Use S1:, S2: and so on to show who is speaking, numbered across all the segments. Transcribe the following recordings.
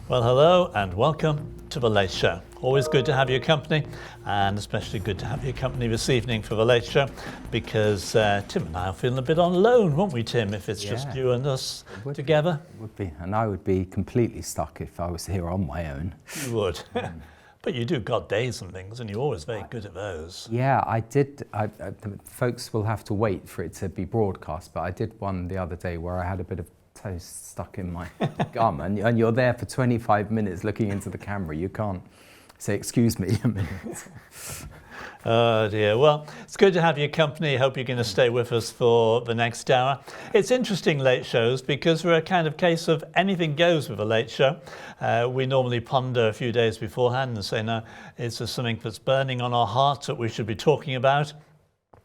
S1: Well, hello and welcome to The Late Show. Always good to have your company, and especially good to have your company this evening for The Late Show, because Tim and I are feeling a bit on loan, won't we, Tim, if it's just you and us together?
S2: It would be, and I would be completely stuck if I was here on my own.
S1: You would. But you do God days and things, and you're always very good at those.
S2: Yeah, I did. Folks will have to wait for it to be broadcast, but I did one the other day where I had a bit of toast stuck in my gum, and you're there for 25 minutes looking into the camera. You can't say, excuse me a minute.
S1: Oh dear. Well, it's good to have your company. Hope you're going to stay with us for the next hour. It's interesting, late shows, because we're a kind of case of anything goes with a late show. We normally ponder a few days beforehand and say, no, is there something that's burning on our hearts that we should be talking about?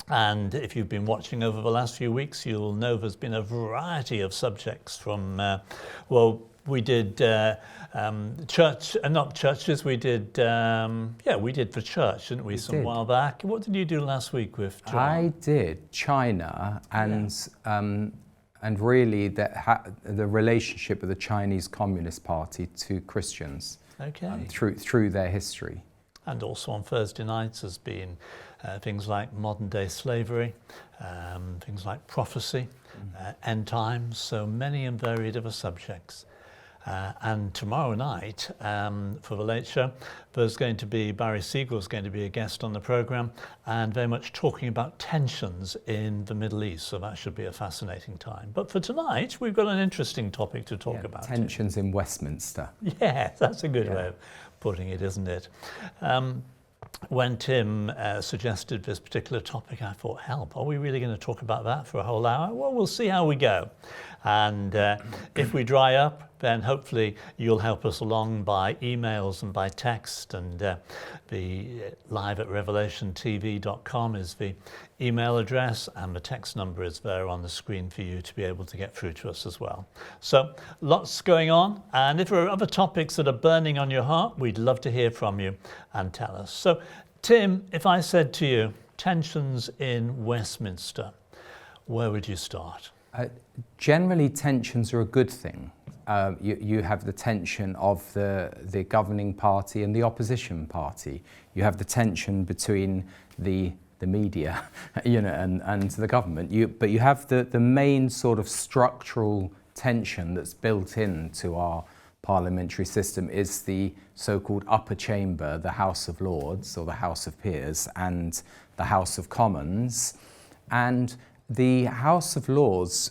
S1: And if you've been watching over the last few weeks, you'll know there's been a variety of subjects from, we did church, not churches, we did the church, didn't we, some while back? What did you do last week with John?
S2: I did China and really the relationship of the Chinese Communist Party to Christians through their history.
S1: And also on Thursday nights has been things like modern day slavery, things like prophecy, end times, so many and varied other subjects. And tomorrow night, for the Late Show, there's going to be Barry Siegel's going to be a guest on the programme, and very much talking about tensions in the Middle East, so that should be a fascinating time. But for tonight, we've got an interesting topic to talk about.
S2: Tensions in Westminster.
S1: Yeah, that's a good way of putting it, isn't it? When Tim suggested this particular topic, I thought, help, are we really going to talk about that for a whole hour? Well, we'll see how we go. And if we dry up, then hopefully you'll help us along by emails and by text. And the live at revelationtv.com is the email address, and the text number is there on the screen for you to be able to get through to us as well. So lots going on. And if there are other topics that are burning on your heart, we'd love to hear from you and tell us. So Tim, if I said to you, tensions in Westminster, where would you start?
S2: Generally, tensions are a good thing. You have the tension of the governing party and the opposition party. You have the tension between the media, and the government. But you have the main sort of structural tension that's built into our parliamentary system is the so-called upper chamber, the House of Lords or the House of Peers, and the House of Commons. And the House of Lords,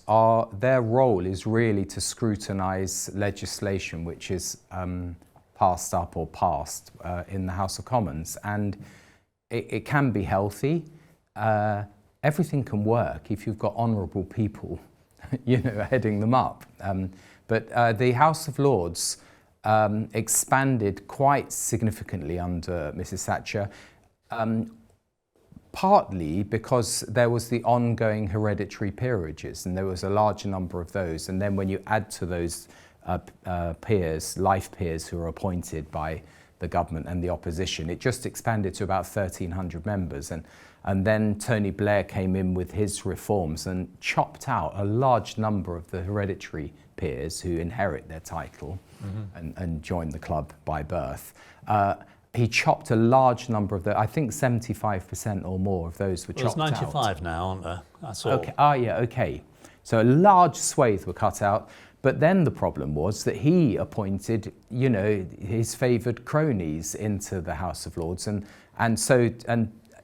S2: their role is really to scrutinise legislation which is passed in the House of Commons. And it can be healthy. Everything can work if you've got honourable people, heading them up. But the House of Lords expanded quite significantly under Mrs. Thatcher, partly because there was the ongoing hereditary peerages, and there was a large number of those. And then when you add to those peers, life peers who are appointed by the government and the opposition, it just expanded to about 1,300 members. And then Tony Blair came in with his reforms and chopped out a large number of the hereditary peers who inherit their title and join the club by birth. He chopped a large number of I think 75% or more of those were chopped out.
S1: There's 95 now, aren't there? That's all.
S2: Okay. Okay. So a large swathe were cut out. But then the problem was that he appointed, his favoured cronies into the House of Lords, and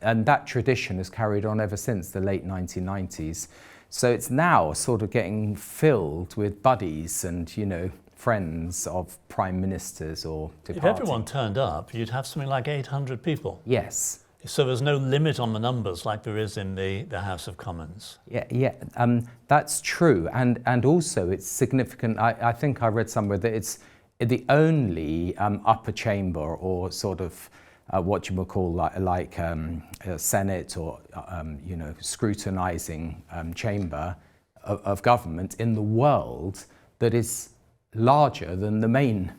S2: that tradition has carried on ever since the late 1990s. So it's now sort of getting filled with buddies and, friends of prime ministers or departing.
S1: If everyone turned up, you'd have something like 800 people.
S2: Yes.
S1: So there's no limit on the numbers like there is in the House of Commons.
S2: Yeah, that's true. And also it's significant. I think I read somewhere that it's the only upper chamber or sort of what you would call like a Senate or, scrutinising chamber of government in the world that is larger than the main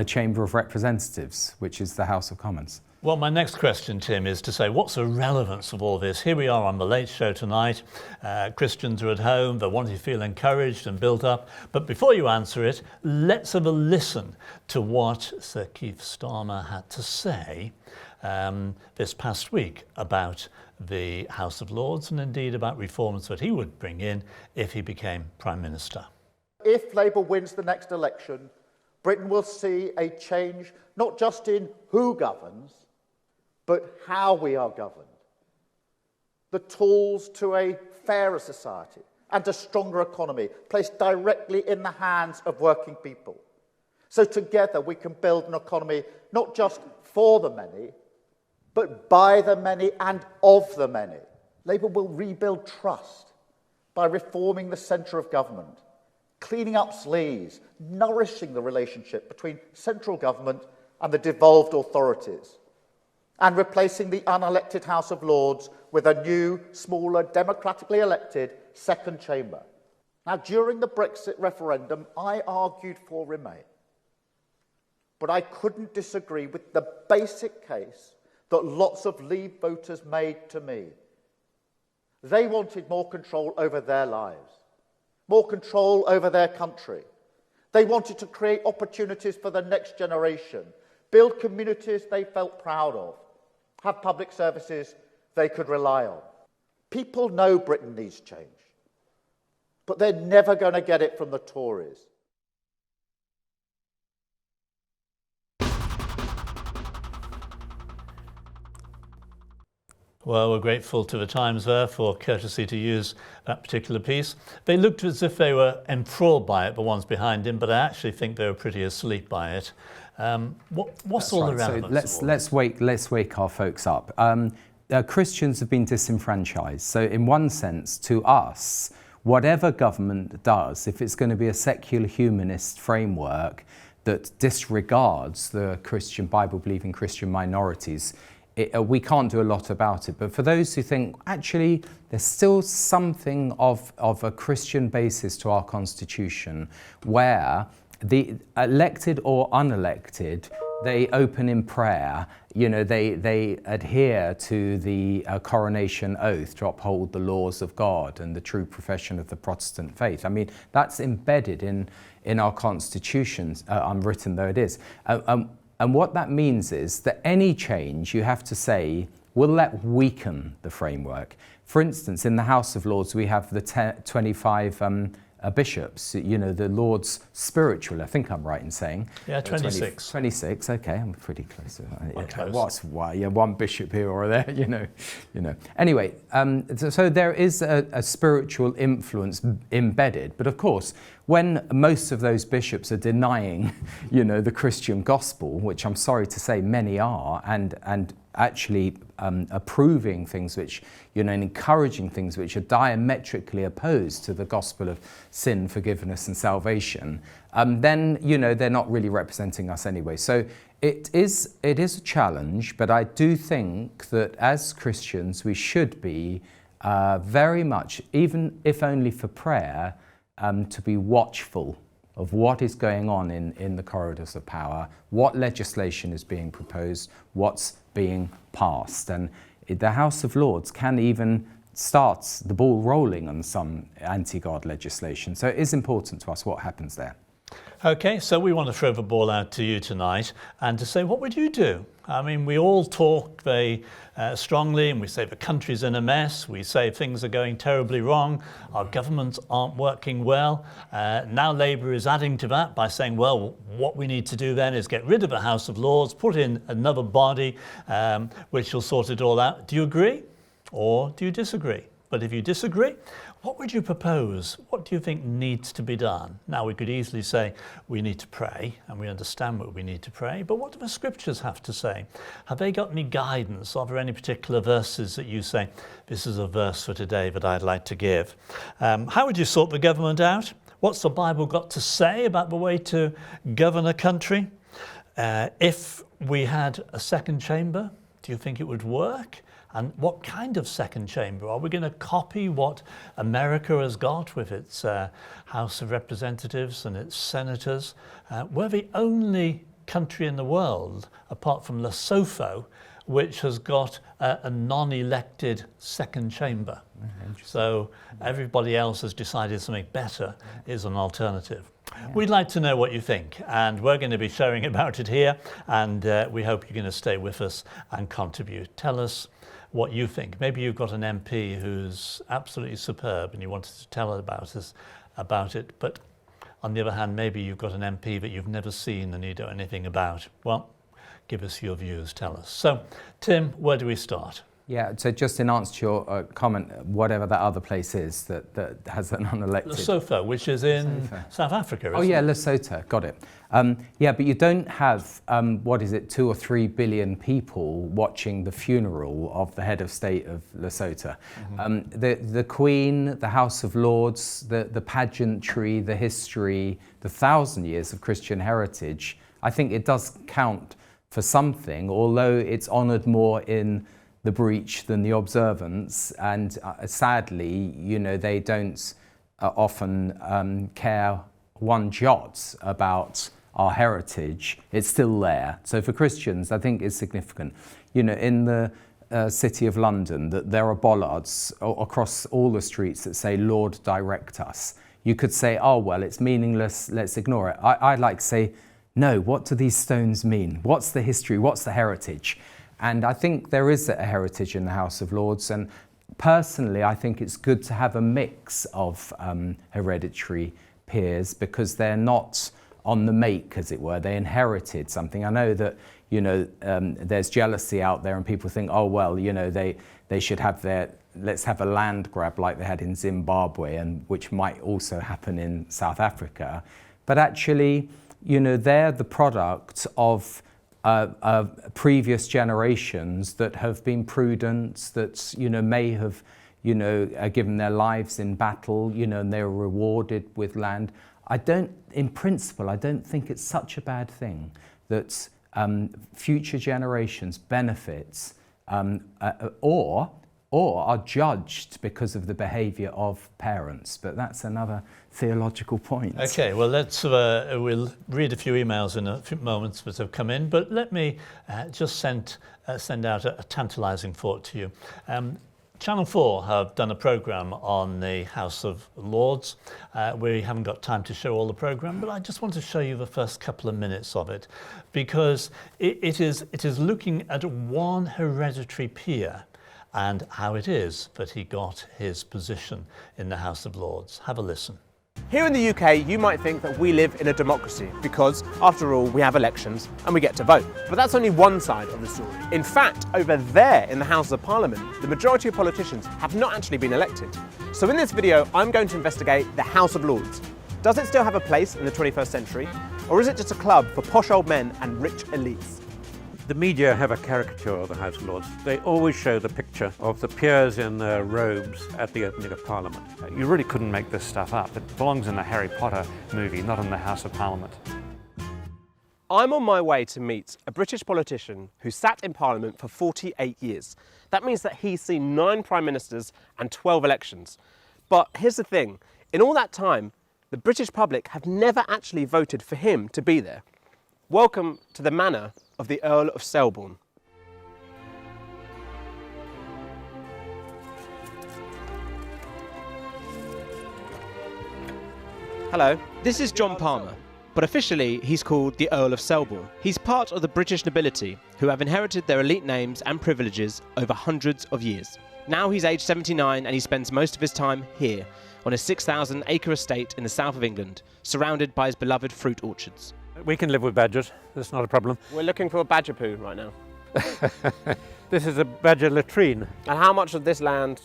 S2: Chamber of Representatives, which is the House of Commons.
S1: Well, my next question, Tim, is to say, what's the relevance of all this? Here we are on the Late Show tonight. Christians are at home. They want to feel encouraged and built up. But before you answer it, let's have a listen to what Sir Keir Starmer had to say this past week about the House of Lords and indeed about reforms that he would bring in if he became Prime Minister.
S3: If Labour wins the next election, Britain will see a change not just in who governs, but how we are governed. The tools to a fairer society and a stronger economy placed directly in the hands of working people. So together we can build an economy not just for the many, but by the many and of the many. Labour will rebuild trust by reforming the centre of government, cleaning up sleaze, nourishing the relationship between central government and the devolved authorities, and replacing the unelected House of Lords with a new, smaller, democratically elected second chamber. Now, during the Brexit referendum, I argued for Remain, but I couldn't disagree with the basic case that lots of Leave voters made to me. They wanted more control over their lives, more control over their country. They wanted to create opportunities for the next generation, build communities they felt proud of, have public services they could rely on. People know Britain needs change, but they're never going to get it from the Tories.
S1: Well, we're grateful to the Times there for courtesy to use that particular piece. They looked as if they were enthralled by it, the ones behind him, but I actually think they were pretty asleep by it. What's
S2: That's
S1: all
S2: right.
S1: the relevance?
S2: So let's wake our folks up. Christians have been disenfranchised. So in one sense, to us, whatever government does, if it's going to be a secular humanist framework that disregards the Christian, Bible-believing Christian minorities, we can't do a lot about it. But for those who think, actually, there's still something of a Christian basis to our constitution, where the elected or unelected, they open in prayer, they adhere to the coronation oath to uphold the laws of God and the true profession of the Protestant faith. I mean, that's embedded in our constitutions, unwritten though it is. And what that means is that any change, you have to say, will that weaken the framework. For instance, in the House of Lords, we have the 25 bishops, the Lord's spiritual, I think I'm right in saying.
S1: Yeah, 26.
S2: 26, okay, I'm pretty close.
S1: Close.
S2: One bishop here or there, Anyway, so there is a spiritual influence embedded, but of course, when most of those bishops are denying, the Christian gospel, which I'm sorry to say many are, and actually approving things which, and encouraging things which are diametrically opposed to the gospel of sin, forgiveness and salvation, then, they're not really representing us anyway. So it is a challenge, but I do think that as Christians we should be very much, even if only for prayer, to be watchful of what is going on in the corridors of power, what legislation is being proposed, what's being passed. And the House of Lords can even start the ball rolling on some anti-God legislation. So it is important to us what happens there.
S1: Okay, so we want to throw the ball out to you tonight and to say, what would you do? I mean, we all talk very strongly and we say the country's in a mess. We say things are going terribly wrong. Our governments aren't working well. Now Labour is adding to that by saying, well, what we need to do then is get rid of the House of Lords, put in another body which will sort it all out. Do you agree or do you disagree? But if you disagree, what would you propose? What do you think needs to be done? Now, we could easily say we need to pray, and we understand what we need to pray, but what do the scriptures have to say? Have they got any guidance? Are there any particular verses that you say, this is a verse for today that I'd like to give? How would you sort the government out? What's the Bible got to say about the way to govern a country? If we had a second chamber, do you think it would work? And what kind of second chamber? Are we going to copy what America has got with its House of Representatives and its senators? We're the only country in the world, apart from Lesotho, which has got a non-elected second chamber. So everybody else has decided something better is an alternative. We'd like to know what you think, and we're going to be sharing about it here, and we hope you're going to stay with us and contribute. Tell us what you think. Maybe you've got an MP who's absolutely superb and you wanted to tell us about it, but on the other hand, maybe you've got an MP that you've never seen and you don't know anything about. Well, give us your views, tell us. So, Tim, where do we start?
S2: Yeah, so just in answer to your comment, whatever that other place is that has an unelected...
S1: Lesotho, which is in South Africa, isn't
S2: Oh yeah,
S1: it?
S2: Lesotho, got it. Yeah, but you don't have, 2 or 3 billion people watching the funeral of the head of state of Lesotho. The Queen, the House of Lords, the pageantry, the history, the 1,000 years of Christian heritage, I think it does count for something, although it's honoured more in the breach than the observance, and sadly, they don't often care one jot about our heritage. It's still there. So for Christians, I think it's significant. In the City of London, that there are bollards across all the streets that say, "Lord, direct us." You could say, oh, well, it's meaningless, let's ignore it. I'd like to say, no, what do these stones mean? What's the history? What's the heritage? And I think there is a heritage in the House of Lords. And personally, I think it's good to have a mix of hereditary peers, because they're not on the make, as it were. They inherited something. I know that, there's jealousy out there and people think, oh, well, they should have let's have a land grab like they had in Zimbabwe, and which might also happen in South Africa. But actually, they're the product of previous generations that have been prudent, that may have given their lives in battle, and they were rewarded with land. In principle, I don't think it's such a bad thing that future generations benefit or are judged because of the behaviour of parents. But that's another theological point.
S1: Okay, well, we'll read a few emails in a few moments that have come in, but let me just send out a tantalising thought to you. Channel 4 have done a programme on the House of Lords. We haven't got time to show all the programme, but I just want to show you the first couple of minutes of it, because it is looking at one hereditary peer and how it is that he got his position in the House of Lords. Have a listen.
S4: Here in the UK, you might think that we live in a democracy because, after all, we have elections and we get to vote. But that's only one side of the story. In fact, over there in the House of Parliament, the majority of politicians have not actually been elected. So in this video, I'm going to investigate the House of Lords. Does it still have a place in the 21st century? Or is it just a club for posh old men and rich elites?
S5: The media have a caricature of the House of Lords. They always show the picture of the peers in their robes at the opening of Parliament.
S6: You really couldn't make this stuff up. It belongs in the Harry Potter movie, not in the House of Parliament.
S4: I'm on my way to meet a British politician who sat in Parliament for 48 years. That means that he's seen 9 prime ministers and 12 elections. But here's the thing, in all that time, the British public have never actually voted for him to be there. Welcome to the manor of the Earl of Selborne. Hello, this is John Palmer, but officially he's called the Earl of Selborne. He's part of the British nobility who have inherited their elite names and privileges over hundreds of years. Now he's aged 79 and he spends most of his time here on his 6,000-acre estate in the south of England, surrounded by his beloved fruit orchards.
S5: We can live with badgers, that's not a problem.
S4: We're looking for a badger poo right now.
S5: This is a badger latrine.
S4: And how much of this land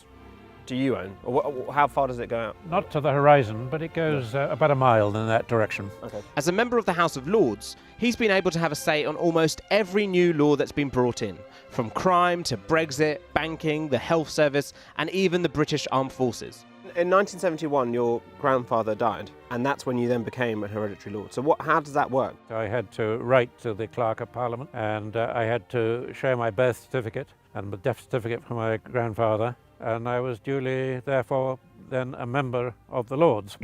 S4: do you own? Or how far does it go out?
S5: Not to the horizon, but it goes about a mile in that direction.
S4: Okay.
S7: As a member of the House of Lords, he's been able to have a say on almost every new law that's been brought in, from crime to Brexit, banking, the health service, and even the British Armed Forces.
S4: In 1971, your grandfather died, and that's when you then became a hereditary lord. So how does that work?
S5: I had to write to the Clerk of Parliament, and I had to show my birth certificate and the death certificate for my grandfather, and I was duly, therefore, then a member of the Lords.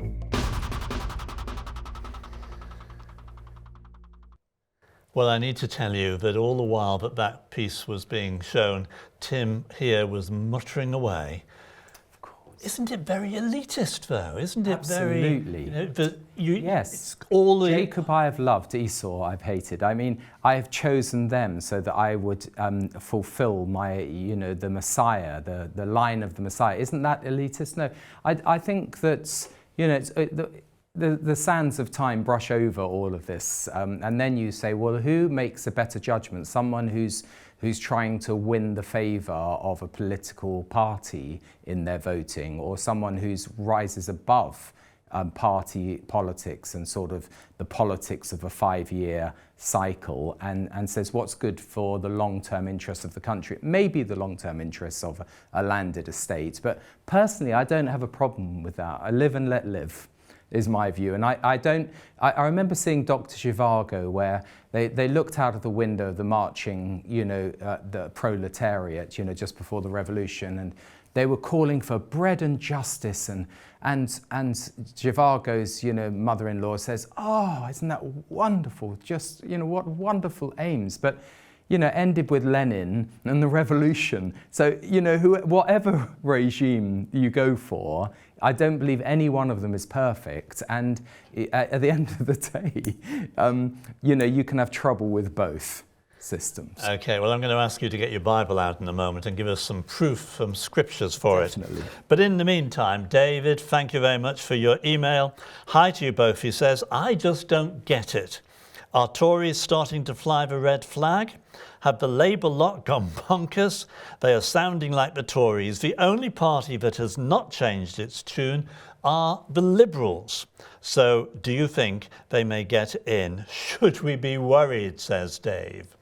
S1: Well, I need to tell you that all the while that that piece was being shown, Tim here was muttering away. Isn't it very elitist, though? Isn't it very...
S2: Absolutely. Yes.
S1: All the...
S2: Jacob I have loved, Esau I've hated. I mean, I have chosen them so that I would fulfill my, the Messiah, the line of the Messiah. Isn't that elitist? No. I think that, the sands of time brush over all of this. And then you say, well, who makes a better judgment? Someone who's trying to win the favour of a political party in their voting, or someone who rises above party politics and sort of the politics of a 5-year cycle and says what's good for the long-term interests of the country. Maybe the long-term interests of a landed estate, but personally I don't have a problem with that. I live and let live is my view. And I remember seeing Dr. Zhivago where they looked out of the window of the marching, the proletariat, just before the revolution, and they were calling for bread and justice, and Zhivago's, mother-in-law says, "Oh, isn't that wonderful? Just, what wonderful aims." But ended with Lenin and the revolution. So, whatever regime you go for, I don't believe any one of them is perfect. And at the end of the day, you can have trouble with both systems.
S1: Okay, well, I'm going to ask you to get your Bible out in a moment and give us some proof from scriptures for
S2: Definitely.
S1: it. But in the meantime, David, thank you very much for your email. Hi to you both. He says, I just don't get it. Are Tories starting to fly the red flag? Have the Labour lot gone bonkers? They are sounding like the Tories. The only party that has not changed its tune are the Liberals. So do you think they may get in? Should we be worried, says Dave.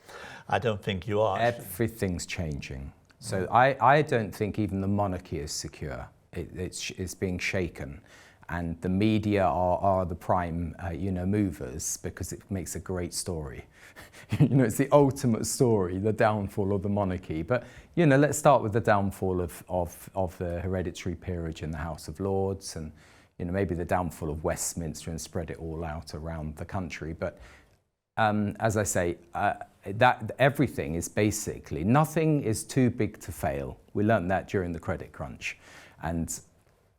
S1: I don't think you are.
S2: Everything's changing. So I don't think even the monarchy is secure. It's being shaken. And the media are the prime, movers, because it makes a great story. It's the ultimate story, the downfall of the monarchy. But, let's start with the downfall of the hereditary peerage in the House of Lords, and, maybe the downfall of Westminster, and spread it all out around the country. But as I say, that everything is basically, nothing is too big to fail. We learned that during the credit crunch. And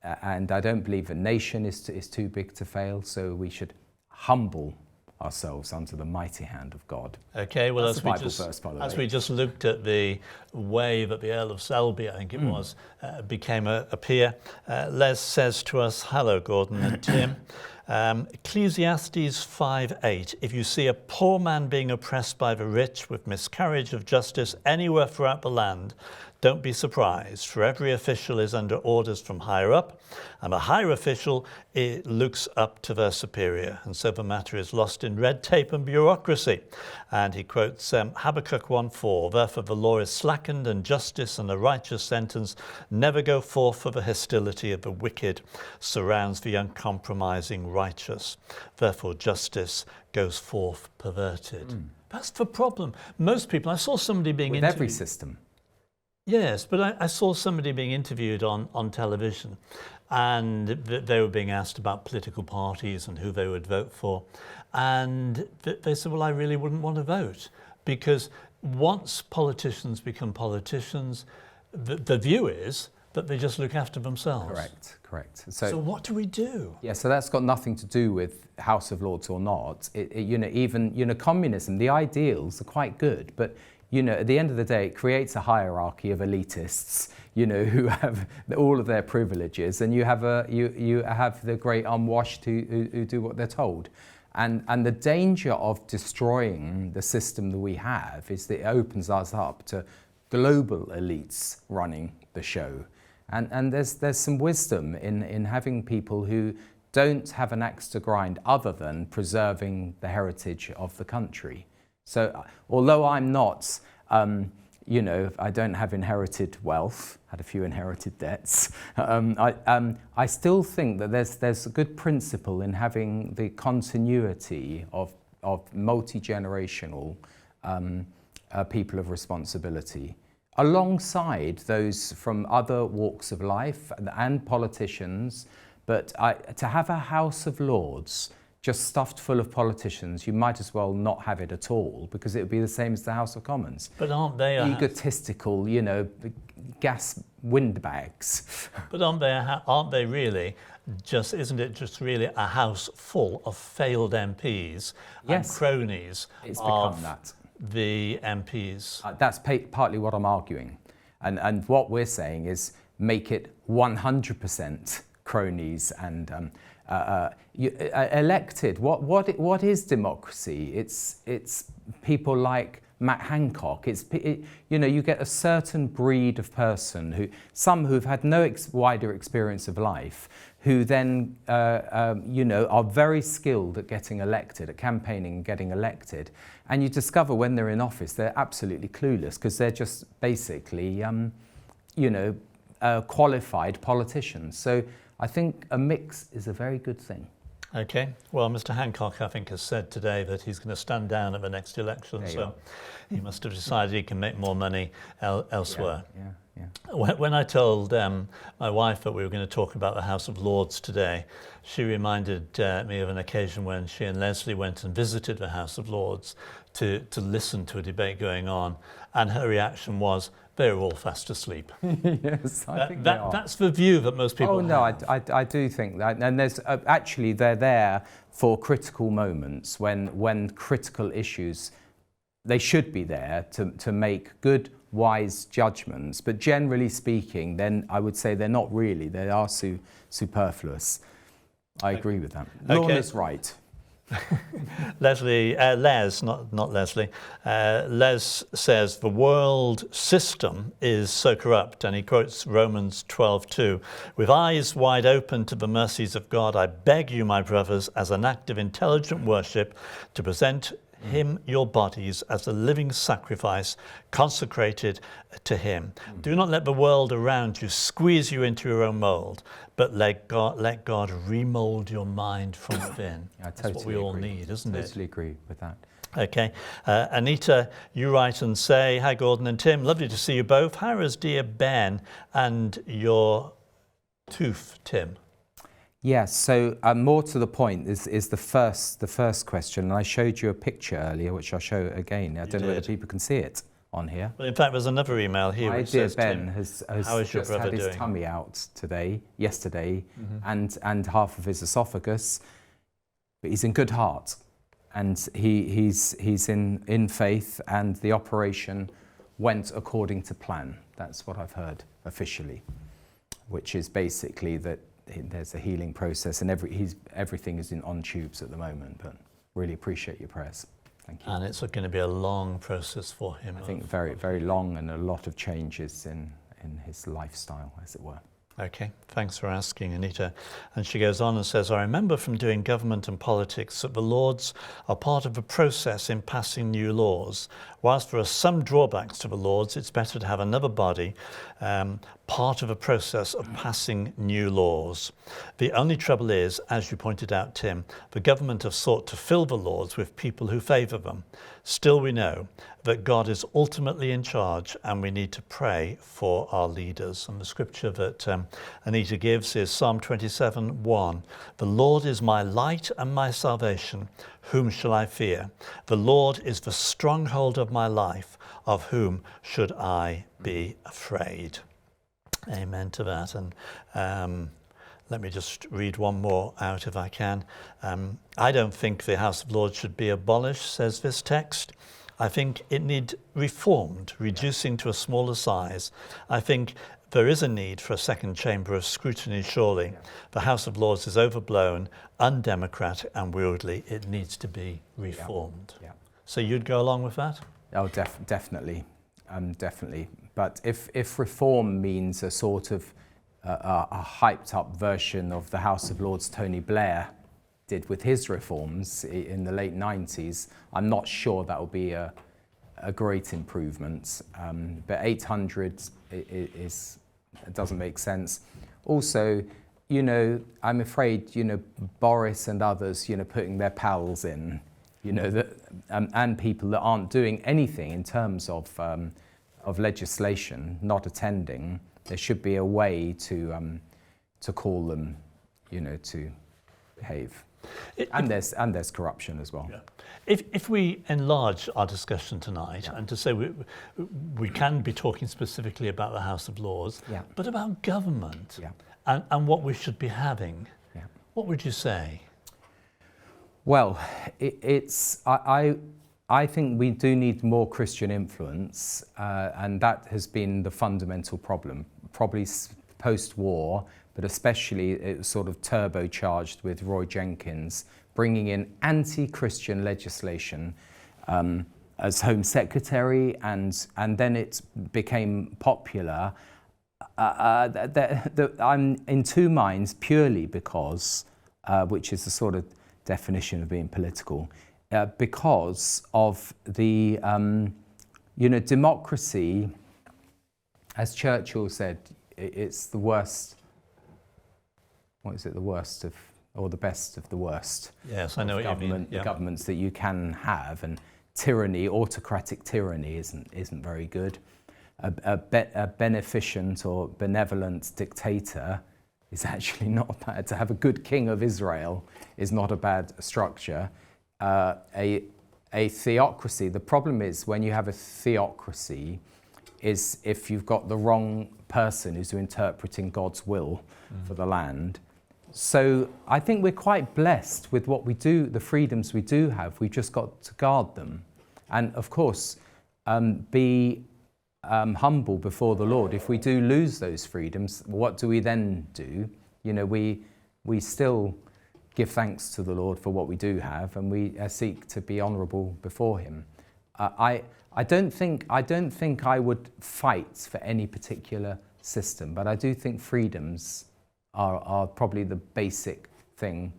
S2: I don't believe a nation is too big to fail, so we should humble ourselves under the mighty hand of God.
S1: Okay, well,
S2: That's
S1: as we just looked at the way that the Earl of Selby, I think it was, became a peer, Les says to us, hello, Gordon and Tim. Ecclesiastes 5:8, if you see a poor man being oppressed by the rich with miscarriage of justice anywhere throughout the land, don't be surprised, for every official is under orders from higher up, and the higher official looks up to their superior, and so the matter is lost in red tape and bureaucracy. And he quotes Habakkuk 1:4, therefore the law is slackened, and justice and a righteous sentence never go forth, for the hostility of the wicked surrounds the uncompromising righteous. Therefore justice goes forth perverted. That's the problem. Most people, I saw somebody being
S2: with every system.
S1: Yes, but I saw somebody being interviewed on television, and they were being asked about political parties and who they would vote for. And they said, well, I really wouldn't want to vote, because once politicians become politicians, the view is that they just look after themselves.
S2: Correct.
S1: So what do we do?
S2: Yeah, so that's got nothing to do with House of Lords or not. Even communism, the ideals are quite good, but at the end of the day, it creates a hierarchy of elitists, who have all of their privileges, and you have the great unwashed who do what they're told. And the danger of destroying the system that we have is that it opens us up to global elites running the show. And there's some wisdom in having people who don't have an axe to grind other than preserving the heritage of the country. So although I'm not, I don't have inherited wealth, had a few inherited debts, I still think that there's a good principle in having the continuity of multi-generational people of responsibility, alongside those from other walks of life and politicians. But to have a House of Lords just stuffed full of politicians, you might as well not have it at all, because it would be the same as the House of Commons.
S1: But aren't they
S2: egotistical, gas windbags?
S1: But aren't they really just? Isn't it just really a house full of failed MPs and cronies
S2: become that.
S1: The MPs?
S2: That's partly what I'm arguing, and what we're saying is make it 100% cronies and elected. What is democracy? It's people like Matt Hancock. You get a certain breed of person some who've had no wider experience of life, who then are very skilled at getting elected, at campaigning and getting elected, and you discover when they're in office they're absolutely clueless, because they're just basically qualified politicians. So I think a mix is a very good thing.
S1: Okay. Well, Mr. Hancock, I think, has said today that he's going to stand down at the next election, so he must have decided he can make more money elsewhere.
S2: Yeah.
S1: When I told my wife that we were going to talk about the House of Lords today, she reminded me of an occasion when she and Leslie went and visited the House of Lords to listen to a debate going on, and her reaction was, they were all fast asleep.
S2: Yes, I think they are.
S1: That's the view that most people have.
S2: No, I do think that. And there's actually, they're there for critical moments when critical issues, they should be there to make good, wise judgments. But generally speaking, then I would say they're not really. They are superfluous. I agree with that.
S1: Okay.
S2: Lorna's right.
S1: Les, not Leslie. Les says the world system is so corrupt, and he quotes Romans 12:2. With eyes wide open to the mercies of God, I beg you, my brothers, as an act of intelligent worship, to present him your bodies as a living sacrifice consecrated to him. Do not let the world around you squeeze you into your own mold, but let God remold your mind from within. That's what we all need, isn't it?
S2: Totally agree with that.
S1: Okay. Anita, you write and say, hi Gordon and Tim, lovely to see you both. How is dear Ben and your tooth, Tim?
S2: Yes, so more to the point is the first question, and I showed you a picture earlier, which I'll show again. I don't know whether people can see it on here.
S1: Well, in fact, there's another email here which
S2: dear
S1: says,
S2: Ben
S1: Tim,
S2: has
S1: just
S2: had his
S1: doing?
S2: tummy out yesterday, and half of his esophagus, but he's in good heart, and he's in faith, and the operation went according to plan. That's what I've heard officially, which is basically that there's a healing process, and everything is on tubes at the moment, but really appreciate your prayers. Thank you.
S1: And it's going to be a long process for him.
S2: I think very, very long, and a lot of changes in his lifestyle, as it were.
S1: Okay, thanks for asking, Anita. And she goes on and says, I remember from doing government and politics that the Lords are part of a process in passing new laws. Whilst there are some drawbacks to the Lords, it's better to have another body part of a process of passing new laws. The only trouble is, as you pointed out, Tim, the government have sought to fill the Lords with people who favour them. Still, we know that God is ultimately in charge, and we need to pray for our leaders. And the scripture that Anita gives is Psalm 27:1. The Lord is my light and my salvation. Whom shall I fear? The Lord is the stronghold of my life. Of whom should I be afraid? Amen to that. And let me just read one more out if I can. I don't think the House of Lords should be abolished, says this text. I think it needs reformed, reducing to a smaller size. I think there is a need for a second chamber of scrutiny, surely. The House of Lords is overblown, undemocratic and worldly. It needs to be reformed.
S2: Yeah.
S1: So you'd go along with that?
S2: Oh, definitely. Definitely. But if reform means a sort of a hyped up version of the House of Lords Tony Blair did with his reforms in the late 90s, I'm not sure that will be a great improvement. But 800 it doesn't make sense. Also, I'm afraid, Boris and others, putting their pals in, and people that aren't doing anything in terms of legislation, not attending. There should be a way to call them, to behave. And there's corruption as well.
S1: Yeah. If we enlarge our discussion tonight and to say we can be talking specifically about the House of Lords, but about government and what we should be having, what would you say?
S2: Well, I think we do need more Christian influence, and that has been the fundamental problem, probably post-war, but especially it was sort of turbocharged with Roy Jenkins bringing in anti-Christian legislation as Home Secretary, and then it became popular. I'm in two minds purely because, which is the sort of definition of being political, because of the, democracy, as Churchill said, it's the worst, what is it, the worst of, or the best of the worst.
S1: Yes, I know what you mean.
S2: The governments that you can have, and tyranny, autocratic tyranny isn't very good. A beneficent or benevolent dictator is actually not bad. To have a good king of Israel is not a bad structure. A theocracy, the problem is when you have a theocracy, is if you've got the wrong person who's interpreting God's will for the land. So I think we're quite blessed with what we do, the freedoms we do have. We've just got to guard them. And of course, be humble before the Lord. If we do lose those freedoms, what do we then do? We still give thanks to the Lord for what we do have, and we seek to be honourable before Him. I don't think I would fight for any particular system, but I do think freedoms are probably the basic thing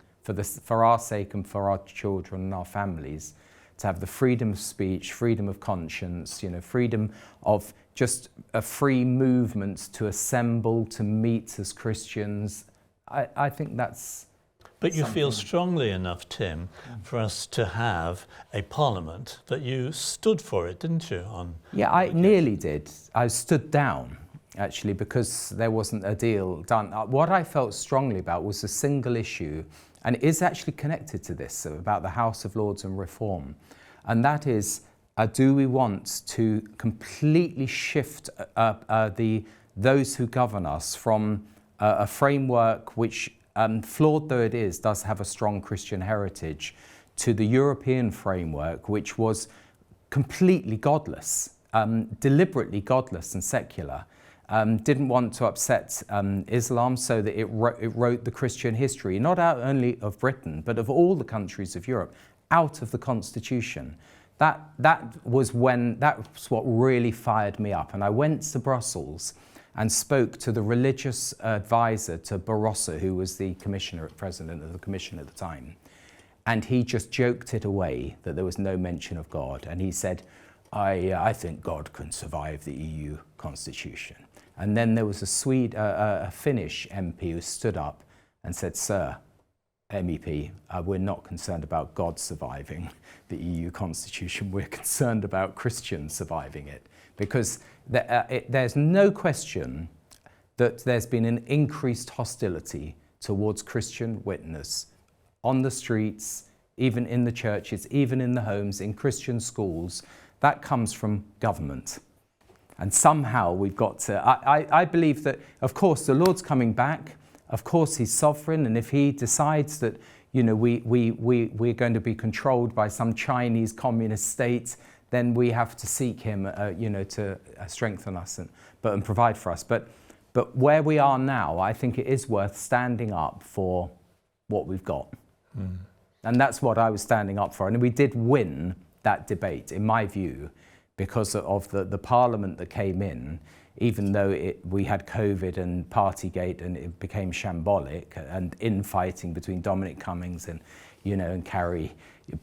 S2: for our sake and for our children and our families, to have the freedom of speech, freedom of conscience, freedom of just a free movement to assemble, to meet as Christians. I think that's.
S1: But you feel strongly enough, Tim, for us to have a parliament that you stood for it, didn't you?
S2: I nearly did. I stood down, actually, because there wasn't a deal done. What I felt strongly about was a single issue, and it is actually connected to this, about the House of Lords and reform. And that is, do we want to completely shift those who govern us from a framework which, flawed though it is, does have a strong Christian heritage, to the European framework, which was completely godless, deliberately godless and secular. Didn't want to upset Islam, so that it wrote the Christian history, not only of Britain, but of all the countries of Europe, out of the Constitution. That's what really fired me up. And I went to Brussels and spoke to the religious advisor to Barroso, who was the president of the commission at the time. And he just joked it away that there was no mention of God. And he said, I think God can survive the EU constitution. And then there was a Finnish MP who stood up and said, Sir, MEP, we're not concerned about God surviving the EU constitution. We're concerned about Christians surviving it. Because there's no question that there's been an increased hostility towards Christian witness on the streets, even in the churches, even in the homes, in Christian schools. That comes from government. And somehow we've got to, I believe that, of course, the Lord's coming back. Of course, He's sovereign. And if He decides that, we're going to be controlled by some Chinese communist state, then we have to seek Him, to strengthen us and provide for us. But where we are now, I think it is worth standing up for what we've got. And that's what I was standing up for. And we did win that debate, in my view, because of the Parliament that came in, even though we had COVID and Partygate and it became shambolic, and infighting between Dominic Cummings and, and Carrie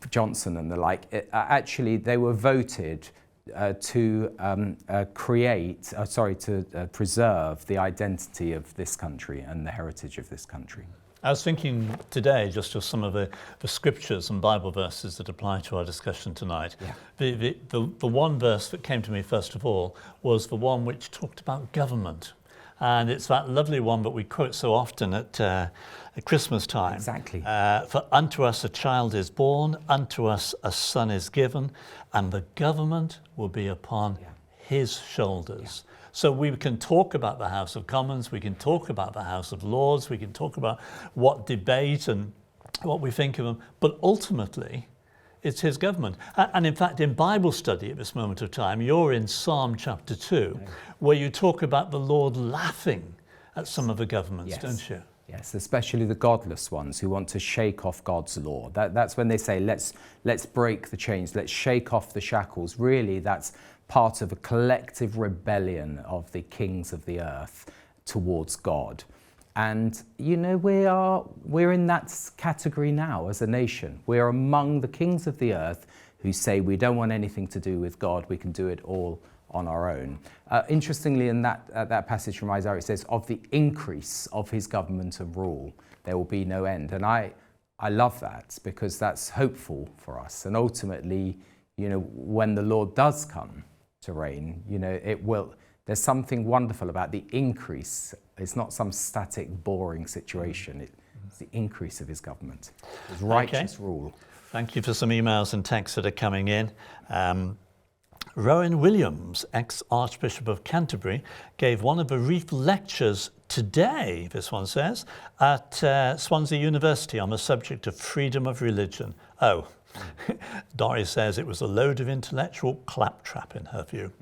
S2: Johnson and the like. Actually, they were voted to preserve the identity of this country and the heritage of this country.
S1: I was thinking today just of some of the scriptures and Bible verses that apply to our discussion tonight. Yeah. The one verse that came to me first of all was the one which talked about government. And it's that lovely one that we quote so often at Christmas time.
S2: Exactly.
S1: For unto us a child is born, unto us a son is given, and the government will be upon his shoulders. So we can talk about the House of Commons, we can talk about the House of Lords, we can talk about what debate and what we think of them, but ultimately it's his government. And in fact, in Bible study at this moment of time, you're in Psalm chapter 2, where you talk about the Lord laughing at some of the governments, don't you?
S2: Yes, especially the godless ones who want to shake off God's law. That's when they say, let's break the chains, let's shake off the shackles. Really, that's part of a collective rebellion of the kings of the earth towards God. And, you know, we're in that category now as a nation. We're among the kings of the earth who say we don't want anything to do with God, we can do it all on our own. Interestingly, in that passage from Isaiah, it says, of the increase of his government and rule, there will be no end. And I love that, because that's hopeful for us. And ultimately, you know, when the Lord does come to reign, you know, there's something wonderful about the increase. It's not some static, boring situation. It's the increase of his government, his righteous rule.
S1: Thank you for some emails and texts that are coming in. Rowan Williams, ex-Archbishop of Canterbury, gave one of the Reef lectures today, this one says, at Swansea University on the subject of freedom of religion. Oh, Doris says it was a load of intellectual claptrap in her view.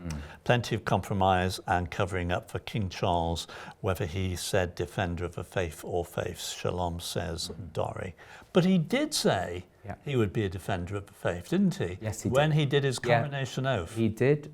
S1: Plenty of compromise and covering up for King Charles, whether he said defender of the faith or faiths. Shalom, says Dory. But he did say he would be a defender of the faith, didn't he?
S2: Yes, he did.
S1: When he did his coronation oath.
S2: He did.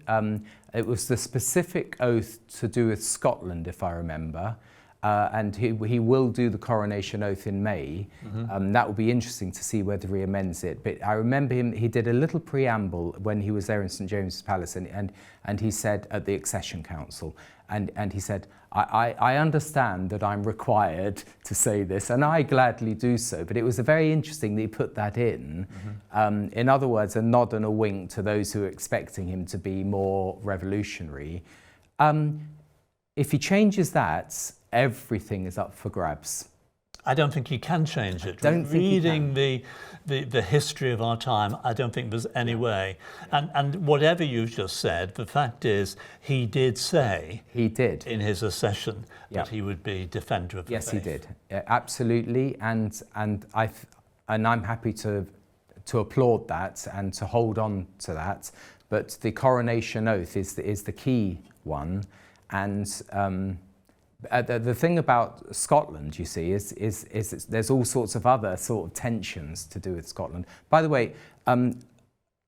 S2: It was the specific oath to do with Scotland, if I remember. And he will do the coronation oath in May. That will be interesting to see whether he amends it. But I remember he did a little preamble when he was there in St James's Palace, and he said at the Accession Council, and he said, I understand that I'm required to say this, and I gladly do so. But it was very interesting that he put that in. In other words, a nod and a wink to those who are expecting him to be more revolutionary. If he changes that, everything is up for grabs.
S1: I don't think he can change it.
S2: Reading
S1: the history of our time, I don't think there's any way. And whatever you've just said, the fact is he did say in his accession that he would be defender of the faith.
S2: Yes, he did. Absolutely. And I'm happy to applaud that and to hold on to that. But the coronation oath is the key one. And the thing about Scotland, you see, is there's all sorts of other sort of tensions to do with Scotland. By the way,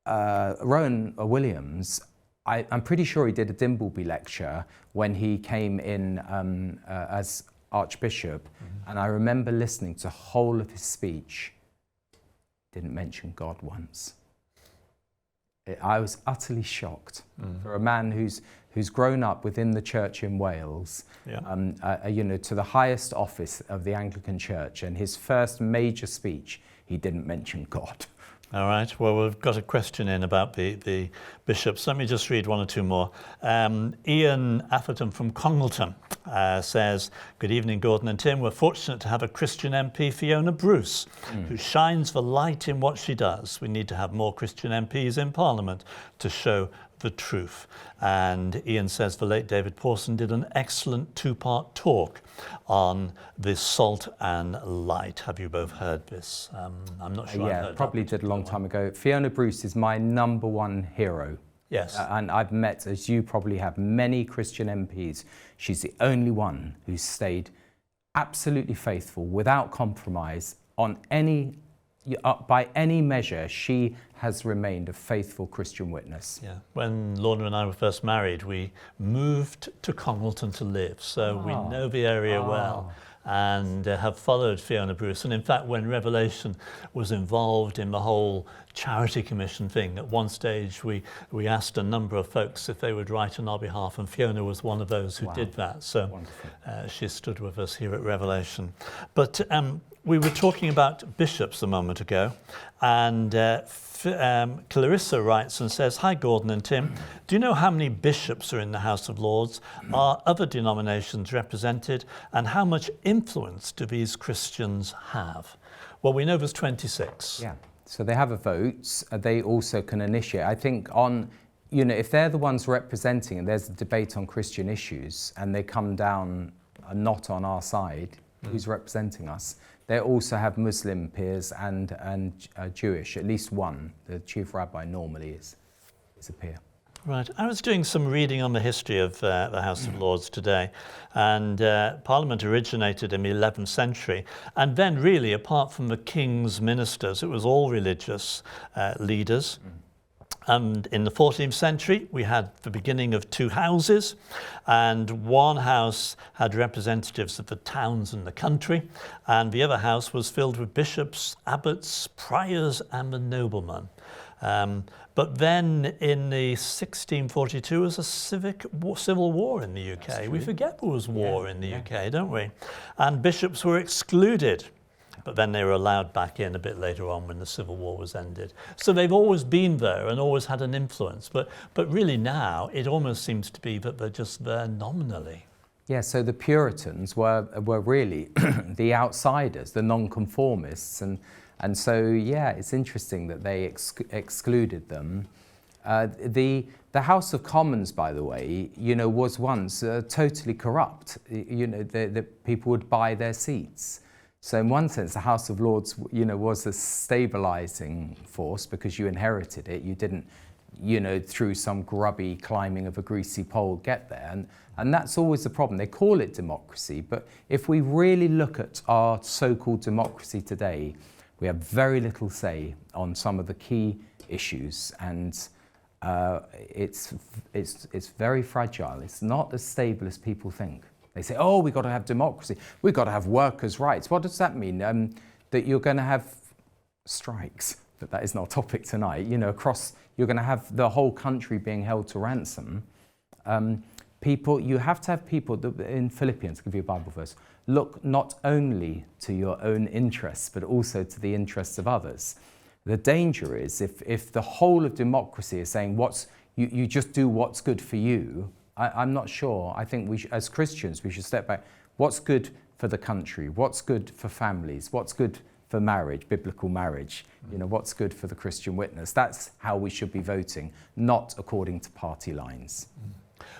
S2: Rowan Williams, I'm pretty sure he did a Dimbleby lecture when he came in as Archbishop, and I remember listening to the whole of his speech. Didn't mention God once. I was utterly shocked for a man who's grown up within the church in Wales, you know, to the highest office of the Anglican Church, and his first major speech, he didn't mention God.
S1: All right, well, we've got a question in about the bishops. Let me just read one or two more. Ian Atherton from Congleton says, good evening, Gordon and Tim. We're fortunate to have a Christian MP, Fiona Bruce, who shines the light in what she does. We need to have more Christian MPs in Parliament to show the truth. And Ian says the late David Pawson did an excellent two-part talk on the salt and light. Have you both heard this? I'm not sure.
S2: Yeah, probably did a long time ago. Fiona Bruce is my number one hero.
S1: Yes.
S2: And I've met, as you probably have, many Christian MPs. She's the only one who's stayed absolutely faithful, without compromise, on by any measure. She has remained a faithful Christian witness.
S1: Yeah. When Lorna and I were first married, we moved to Congleton to live, so we know the area well, and have followed Fiona Bruce. And in fact, when Revelation was involved in the whole charity commission thing, at one stage we asked a number of folks if they would write on our behalf, and Fiona was one of those who did that. So she stood with us here at Revelation. But we were talking about bishops a moment ago, and Clarissa writes and says, "Hi Gordon and Tim, do you know how many bishops are in the House of Lords? Are other denominations represented, and how much influence do these Christians have?" Well, we know there's 26.
S2: Yeah, so they have a vote. They also can initiate. I think if they're the ones representing, and there's a debate on Christian issues, and they come down not on our side, who's representing us, they also have Muslim peers and Jewish, at least one. The chief rabbi normally is a peer.
S1: Right. I was doing some reading on the history of the House of Lords today, and Parliament originated in the 11th century, and then really, apart from the king's ministers, it was all religious leaders. And in the 14th century, we had the beginning of two houses, and one house had representatives of the towns and the country, and the other house was filled with bishops, abbots, priors, and the noblemen. But then in the 1642 there was a civil war in the UK. We forget there was war in the UK, don't we? And bishops were excluded. But then they were allowed back in a bit later on when the Civil War was ended. So they've always been there and always had an influence. But really now, it almost seems to be that they're just there nominally.
S2: Yeah, so the Puritans were really the outsiders, the nonconformists. And so, yeah, it's interesting that they excluded them. The House of Commons, by the way, was once totally corrupt. The people would buy their seats. So in one sense, the House of Lords, was a stabilising force because you inherited it. You didn't, through some grubby climbing of a greasy pole get there. And that's always the problem. They call it democracy, but if we really look at our so-called democracy today, we have very little say on some of the key issues, and it's very fragile. It's not as stable as people think. They say, oh, we've got to have democracy. We've got to have workers' rights. What does that mean? That you're going to have strikes, but that is not a topic tonight. You're going to have the whole country being held to ransom. You have to have people, in Philippians, I'll give you a Bible verse, look not only to your own interests, but also to the interests of others. The danger is if the whole of democracy is saying you just do what's good for you, I'm not sure. I think as Christians, we should step back. What's good for the country? What's good for families? What's good for marriage, biblical marriage? What's good for the Christian witness? That's how we should be voting, not according to party lines.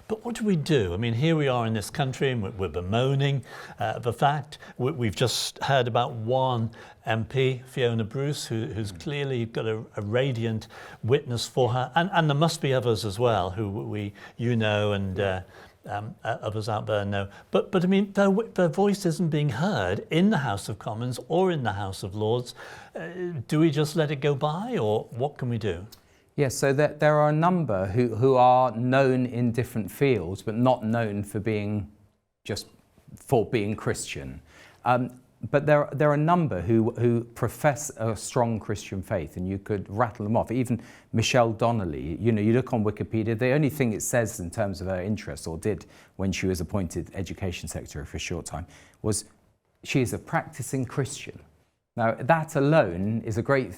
S1: But what do we do? I mean, here we are in this country and we're bemoaning the fact. We've just heard about one MP, Fiona Bruce, who's clearly got a radiant witness for her. And there must be others as well who and others out there know. But I mean, their voice isn't being heard in the House of Commons or in the House of Lords. Do we just let it go by, or what can we do?
S2: Yes, so there are a number who are known in different fields, but not known for being Christian. But there are a number who profess a strong Christian faith, and you could rattle them off. Even Michelle Donnelly, you look on Wikipedia, the only thing it says in terms of her interest, or did when she was appointed Education Secretary for a short time, was she is a practicing Christian. Now, that alone is a great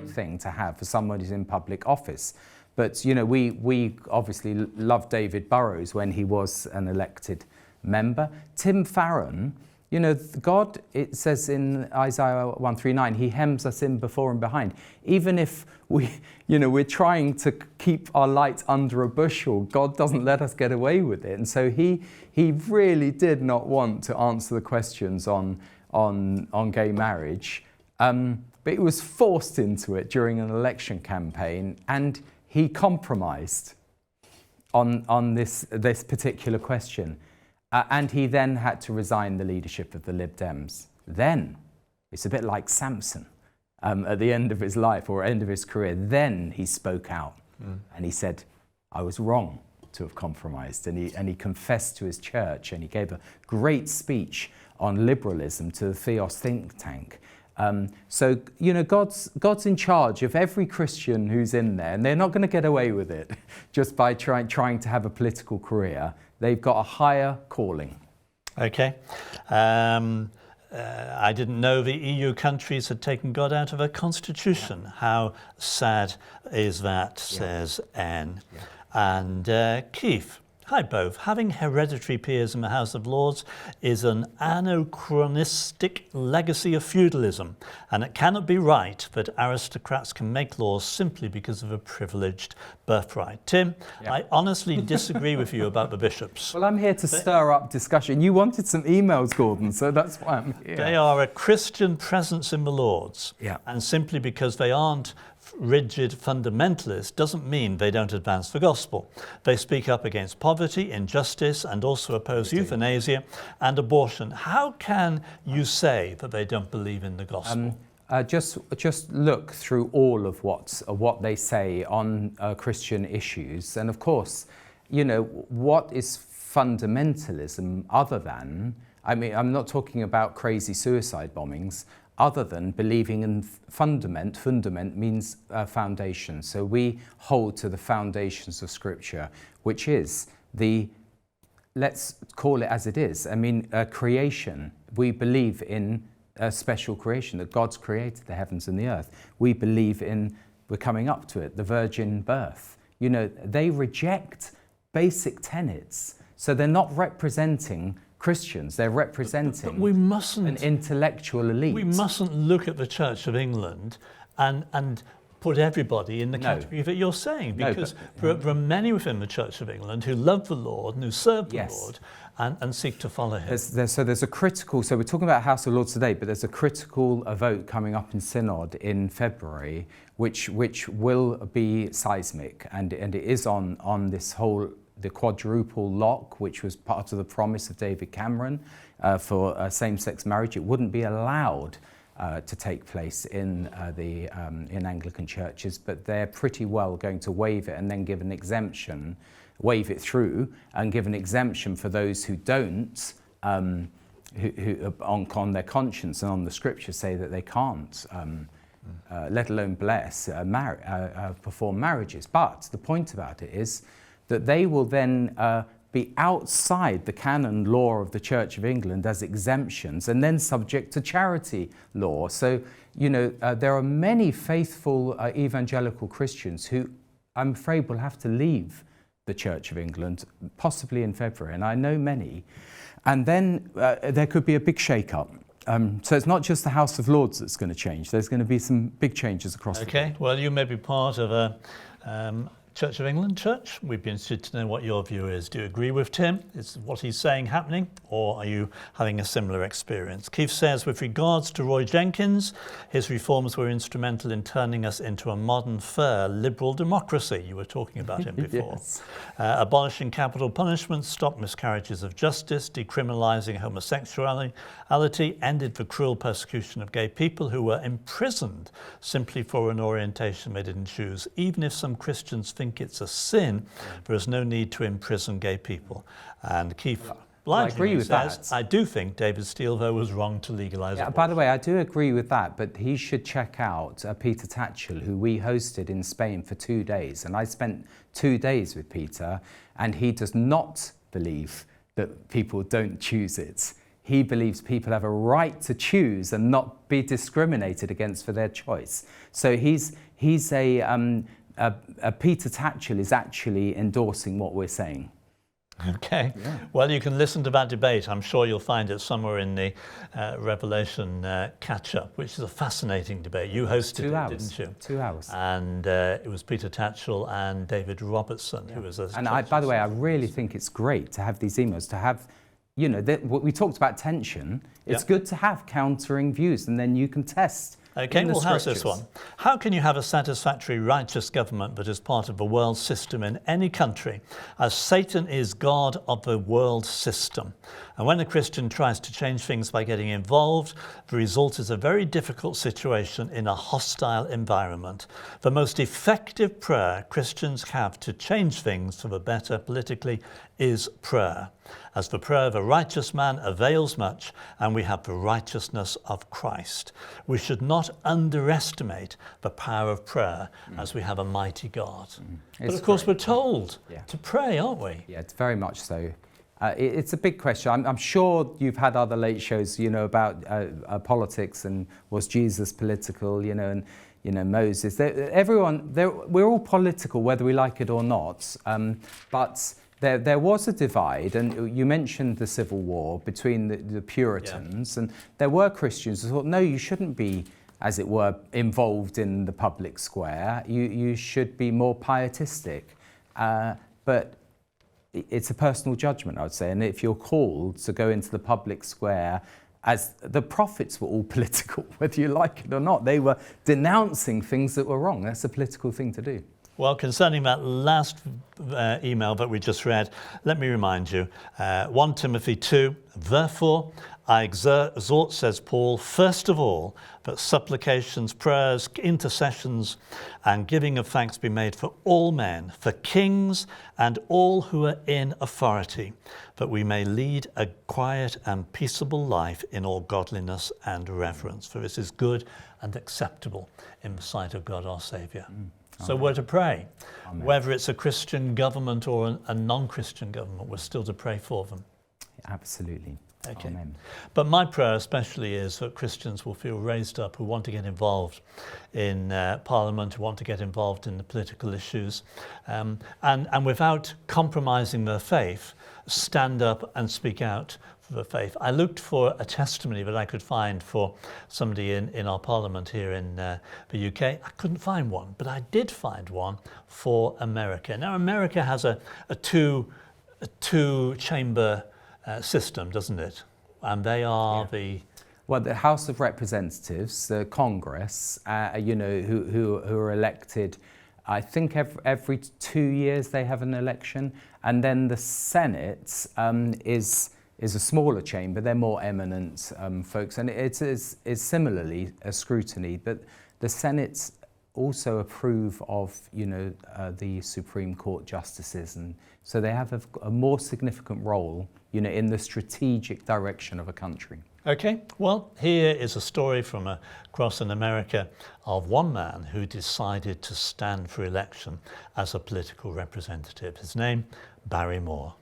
S2: thing to have for someone who's in public office. But, we obviously loved David Burrows when he was an elected member. Tim Farron, God, it says in Isaiah 139, he hems us in before and behind. Even if we're trying to keep our light under a bushel, God doesn't let us get away with it. And so he really did not want to answer the questions on gay marriage, but he was forced into it during an election campaign, and he compromised on this particular question, and he then had to resign the leadership of the Lib Dems. Then it's a bit like Samson at the end of his life or end of his career. Then he spoke out and he said, "I was wrong to have compromised," and he confessed to his church, and he gave a great speech on liberalism to the Theos think tank. So God's in charge of every Christian who's in there, and they're not going to get away with it just by trying to have a political career. They've got a higher calling.
S1: Okay. I didn't know the EU countries had taken God out of a constitution. Yeah. How sad is that, says Anne. Yeah. And Keith, hi both. Having hereditary peers in the House of Lords is an anachronistic legacy of feudalism, and it cannot be right that aristocrats can make laws simply because of a privileged birthright. Tim, I honestly disagree with you about the bishops.
S2: Well, I'm here to stir up discussion. You wanted some emails, Gordon, so that's why I'm here.
S1: They are a Christian presence in the Lords, and simply because they aren't rigid fundamentalists doesn't mean they don't advance the gospel. They speak up against poverty, injustice, and also oppose euthanasia and abortion. How can you say that they don't believe in the gospel?
S2: Just look through all of what they say on Christian issues, and of course, you know, what is fundamentalism other than, I mean, I'm not talking about crazy suicide bombings, other than believing in fundament means foundation. So we hold to the foundations of Scripture, which is let's call it as it is. I mean, creation. We believe in a special creation, that God's created the heavens and the earth. We believe in, we're coming up to it, the virgin birth. You know, they reject basic tenets. So they're not representing Christians, they're representing
S1: but we mustn't,
S2: an intellectual elite.
S1: We mustn't look at the Church of England and put everybody in the category that you're saying, because there are many within the Church of England who love the Lord and who serve the Lord and seek to follow him.
S2: There's a critical, so we're talking about House of Lords today, but there's a critical vote coming up in Synod in February, which will be seismic, and it is on this whole, the quadruple lock, which was part of the promise of David Cameron for same-sex marriage. It wouldn't be allowed to take place in Anglican churches, but they're pretty well going to waive it and then give an exemption, waive it through, and give an exemption for those who don't, who on their conscience and on the Scripture say that they can't, let alone bless, perform marriages. But the point about it is that they will then be outside the canon law of the Church of England as exemptions and then subject to charity law. So, you know, there are many faithful evangelical Christians who, I'm afraid, will have to leave the Church of England, possibly in February, and I know many. And then there could be a big shake-up. So it's not just the House of Lords that's going to change. There's going to be some big changes across the board.
S1: Okay, well, you may be part of a Church of England church. We'd be interested to know what your view is. Do you agree with Tim? Is what he's saying happening, or are you having a similar experience? Keith says, with regards to Roy Jenkins, his reforms were instrumental in turning us into a modern, fair, liberal democracy. You were talking about him before.
S2: Yes.
S1: Abolishing capital punishment, stopped miscarriages of justice, decriminalising homosexuality, ended the cruel persecution of gay people who were imprisoned simply for an orientation they didn't choose. Even if some Christians think it's a sin, there is no need to imprison gay people. And Keith blindly says, I do think David Steele, though, was wrong to legalise abortion.
S2: By the way, I do agree with that, but he should check out Peter Tatchell, who we hosted in Spain for 2 days. And I spent 2 days with Peter, and he does not believe that people don't choose it. He believes people have a right to choose and not be discriminated against for their choice. So he's Peter Tatchell is actually endorsing what we're saying.
S1: Okay. Yeah. Well, you can listen to that debate. I'm sure you'll find it somewhere in the Revelation catch-up, which is a fascinating debate. You hosted it, didn't you?
S2: 2 hours.
S1: And it was Peter Tatchell and David Robertson, who was a...
S2: And by the way, I really think it's great to have these emails, to have, you know, we talked about tension. It's good to have countering views, and then you can test.
S1: Okay, well, how's this one? How can you have a satisfactory righteous government that is part of the world system in any country, as Satan is God of the world system? And when a Christian tries to change things by getting involved, the result is a very difficult situation in a hostile environment. The most effective prayer Christians have to change things for the better politically is prayer. As the prayer of a righteous man avails much, and we have the righteousness of Christ. We should not underestimate the power of prayer, as we have a mighty God. But of course we're told to pray, aren't we?
S2: Yeah, it's very much so. It's a big question. I'm sure you've had other late shows, about politics and was Jesus political, and Moses. We're all political, whether we like it or not. But there was a divide, and you mentioned the Civil War between the Puritans, and there were Christians who thought, no, you shouldn't be, as it were, involved in the public square. You should be more pietistic. But it's a personal judgment, I would say. And if you're called to go into the public square, as the prophets were all political, whether you like it or not, they were denouncing things that were wrong. That's a political thing to do.
S1: Well, concerning that last email that we just read, let me remind you, 1 Timothy 2, therefore I exhort, says Paul, first of all, that supplications, prayers, intercessions, and giving of thanks be made for all men, for kings and all who are in authority, that we may lead a quiet and peaceable life in all godliness and reverence. For this is good and acceptable in the sight of God our Saviour. So we're to pray. Amen. Whether it's a Christian government or a non-Christian government, we're still to pray for them.
S2: Absolutely.
S1: Okay.
S2: Amen.
S1: But my prayer especially is that Christians will feel raised up, who want to get involved in Parliament, who want to get involved in the political issues, and without compromising their faith, stand up and speak out for the faith. I looked for a testimony that I could find for somebody in our Parliament here in the UK. I couldn't find one, but I did find one for America. Now, America has a two-chamber system, doesn't it? And they are
S2: the House of Representatives, the Congress, who are elected. I think every 2 years they have an election, and then the Senate is a smaller chamber. They're more eminent folks, and it is similarly a scrutiny. But the Senate also approve of the Supreme Court justices, and so they have a more significant role in the strategic direction of a country.
S1: Okay, well, here is a story from across in America of one man who decided to stand for election as a political representative. His name, Barry Moore.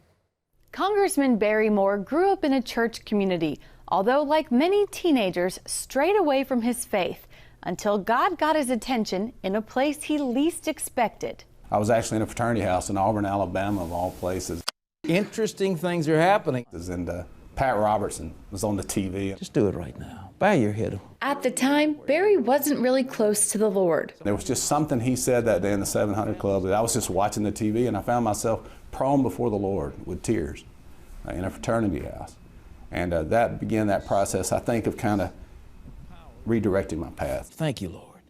S8: Congressman Barry Moore grew up in a church community, although like many teenagers, strayed away from his faith until God got his attention in a place he least expected.
S9: I was actually in a fraternity house in Auburn, Alabama, of all places.
S10: Interesting things are happening.
S9: And Pat Robertson was on the TV.
S10: Just do it right now. Bow your head.
S8: At the time, Barry wasn't really close to the Lord.
S9: There was just something he said that day in the 700 Club that I was just watching the TV, and I found myself prone before the Lord with tears in a fraternity house. And that began that process, I think, of kind of redirecting my path.
S10: Thank you, Lord.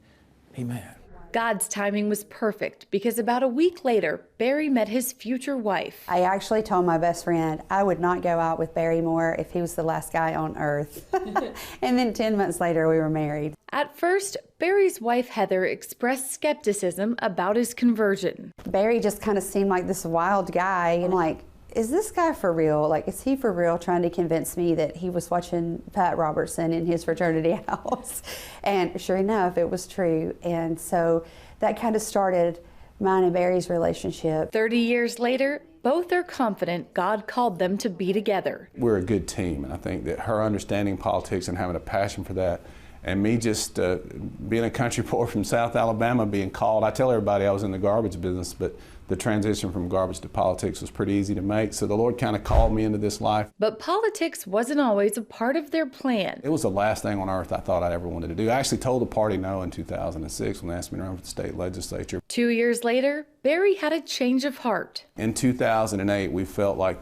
S10: Amen.
S8: God's timing was perfect because about a week later, Barry met his future wife.
S11: I actually told my best friend I would not go out with Barry Moore if he was the last guy on earth. And then 10 months later, we were married.
S8: At first, Barry's wife, Heather, expressed skepticism about his conversion.
S11: Barry just kind of seemed like this wild guy, and like, is this guy for real? Like, is he for real trying to convince me that he was watching Pat Robertson in his fraternity house? And sure enough, it was true. And so that kind of started mine and Barry's relationship.
S8: 30 years later, both are confident God called them to be together.
S9: We're a good team, and I think that her understanding politics and having a passion for that, and me just being a country boy from South Alabama, being called, I tell everybody I was in the garbage business, but the transition from garbage to politics was pretty easy to make, so the Lord kind of called me into this life.
S8: But politics wasn't always a part of their plan.
S9: It was the last thing on earth I thought I ever wanted to do. I actually told the party no in 2006 when they asked me to run for the state legislature.
S8: 2 years later, Barry had a change of heart.
S9: In 2008, we felt like,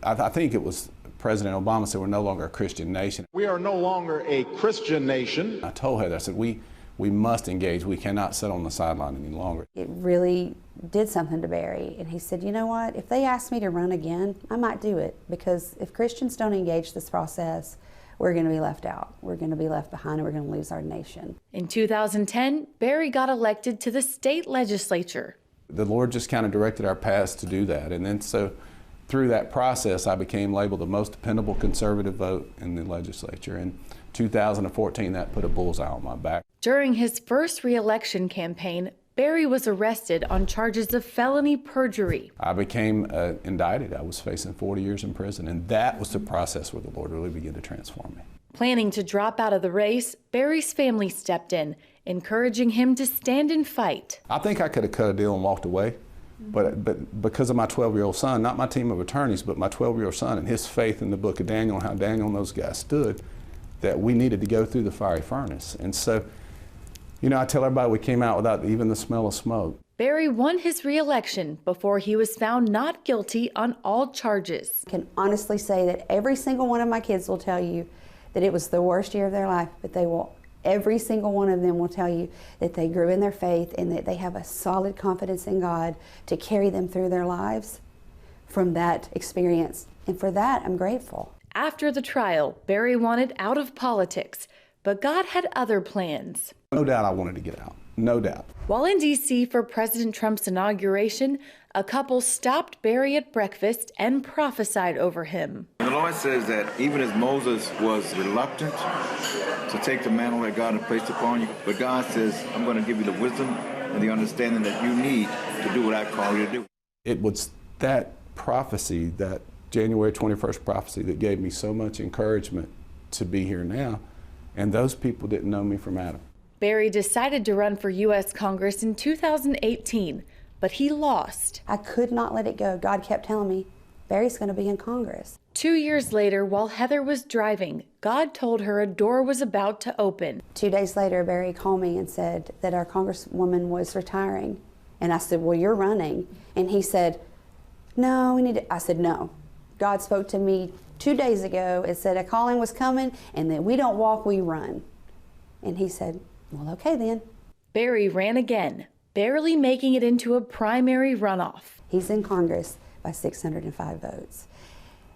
S9: I think it was President Obama said we're no longer a Christian nation.
S12: We are no longer a Christian nation.
S9: I told Heather, I said, we must engage. We cannot sit on the sideline any longer.
S11: It really did something to Barry, and he said, you know what, if they ask me to run again, I might do it, because if Christians don't engage this process, we're going to be left out. We're going to be left behind, and we're going to lose our nation.
S8: In 2010, Barry got elected to the state legislature.
S9: The Lord just kind of directed our paths to do that, and then so through that process, I became labeled the most dependable conservative vote in the legislature. In 2014, that put a bullseye on my back.
S8: During his first re-election campaign, Barry was arrested on charges of felony perjury.
S9: I became indicted. I was facing 40 years in prison, and that was the process where the Lord really began to transform me.
S8: Planning to drop out of the race, Barry's family stepped in, encouraging him to stand and fight.
S9: I think I could have cut a deal and walked away, but because of my 12-year-old son, not my team of attorneys, but my 12-year-old son and his faith in the book of Daniel and how Daniel and those guys stood, that we needed to go through the fiery furnace. And so, you know, I tell everybody we came out without even the smell of smoke.
S8: Barry won his re-election before he was found not guilty on all charges.
S11: I can honestly say that every single one of my kids will tell you that it was the worst year of their life, but every single one of them will tell you that they grew in their faith and that they have a solid confidence in God to carry them through their lives from that experience. And for that, I'm grateful.
S8: After the trial, Barry wanted out of politics, but God had other plans.
S9: No doubt I wanted to get out, no doubt.
S8: While in D.C. for President Trump's inauguration, a couple stopped Barry at breakfast and prophesied over him.
S13: The Lord says that even as Moses was reluctant to take the mantle that God had placed upon you, but God says, I'm going to give you the wisdom and the understanding that you need to do what I call you to do.
S9: It was that prophecy, that January 21st prophecy, that gave me so much encouragement to be here now, and those people didn't know me from Adam.
S8: Barry decided to run for U.S. Congress in 2018, but he lost.
S11: I could not let it go. God kept telling me, Barry's going to be in Congress.
S8: 2 years later, while Heather was driving, God told her a door was about to open.
S11: 2 days later, Barry called me and said that our congresswoman was retiring. And I said, well, you're running. And he said, no, we need to. I said, no. God spoke to me 2 days ago and said a calling was coming and that we don't walk, we run. And he said, well, okay then.
S8: Barry ran again, barely making it into a primary runoff.
S11: He's in Congress by 605 votes.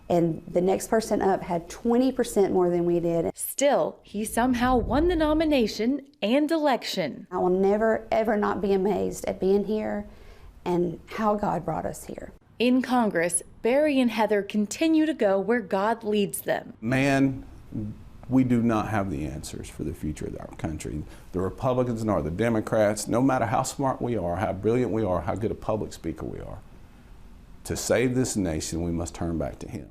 S11: And the next person up had 20% more than we did.
S8: Still, he somehow won the nomination and election.
S11: I will never, ever not be amazed at being here and how God brought us here.
S8: In Congress, Barry and Heather continue to go where God leads them.
S9: Man, we do not have the answers for the future of our country. The Republicans nor the Democrats, no matter how smart we are, how brilliant we are, how good a public speaker we are, to save this nation, we must turn back to Him.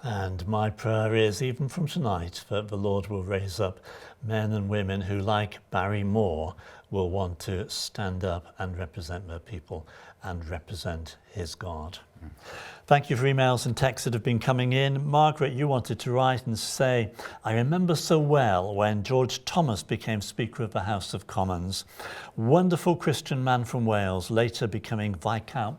S1: And my prayer is, even from tonight, that the Lord will raise up men and women who, like Barry Moore, will want to stand up and represent their people and represent His God. Thank you for emails and texts that have been coming in. Margaret, you wanted to write and say, I remember so well when George Thomas became Speaker of the House of Commons. Wonderful Christian man from Wales, later becoming Viscount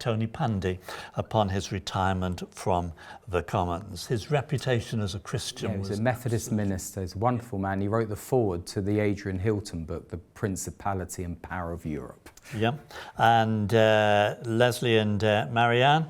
S1: Tony Pandy upon his retirement from the Commons. His reputation as a Christian
S2: he was a Methodist minister. He's a wonderful man. He wrote the foreword to the Adrian Hilton book, The Principality and Power of Europe.
S1: Yeah, and Leslie and Marianne,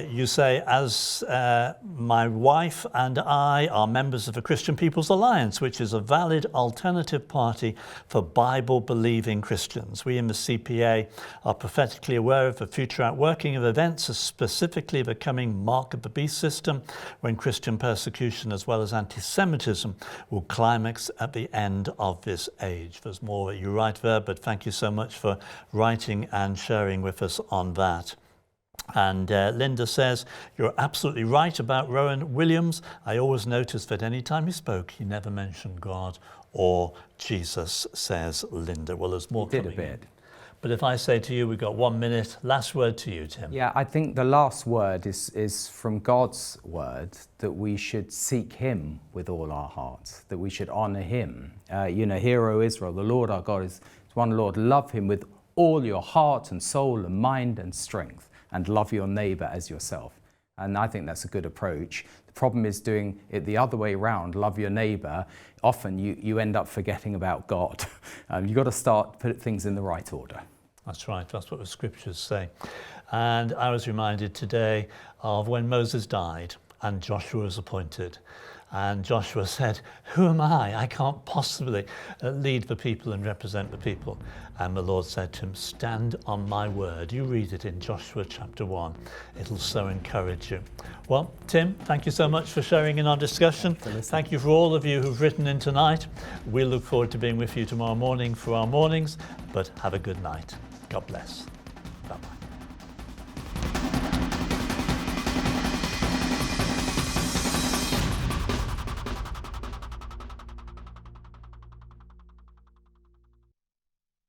S1: you say, as my wife and I are members of the Christian People's Alliance, which is a valid alternative party for Bible-believing Christians. We in the CPA are prophetically aware of the future outworking of events, specifically the coming Mark of the Beast system, when Christian persecution as well as anti-Semitism will climax at the end of this age. There's more that you write there, but thank you so much for writing and sharing with us on that. And Linda says, you're absolutely right about Rowan Williams. I always noticed that any time he spoke, he never mentioned God or Jesus, says Linda. Well, there's more coming.
S2: Did a bit.
S1: But if I say to you, we've got 1 minute, last word to you, Tim.
S2: Yeah, I think the last word is from God's word, that we should seek Him with all our hearts, that we should honour Him. Hear, O Israel, the Lord our God is one Lord. Love Him with all your heart and soul and mind and strength, and love your neighbour as yourself. And I think that's a good approach. The problem is doing it the other way around, love your neighbour. Often you end up forgetting about God. You've got to put things in the right order.
S1: That's right, that's what the scriptures say. And I was reminded today of when Moses died and Joshua was appointed. And Joshua said, who am I? I can't possibly lead the people and represent the people. And the Lord said to him, stand on my word. You read it in Joshua chapter 1. It'll so encourage you. Well, Tim, thank you so much for sharing in our discussion. Thank you for all of you who've written in tonight. We look forward to being with you tomorrow morning for our mornings, but have a good night. God bless. Bye-bye.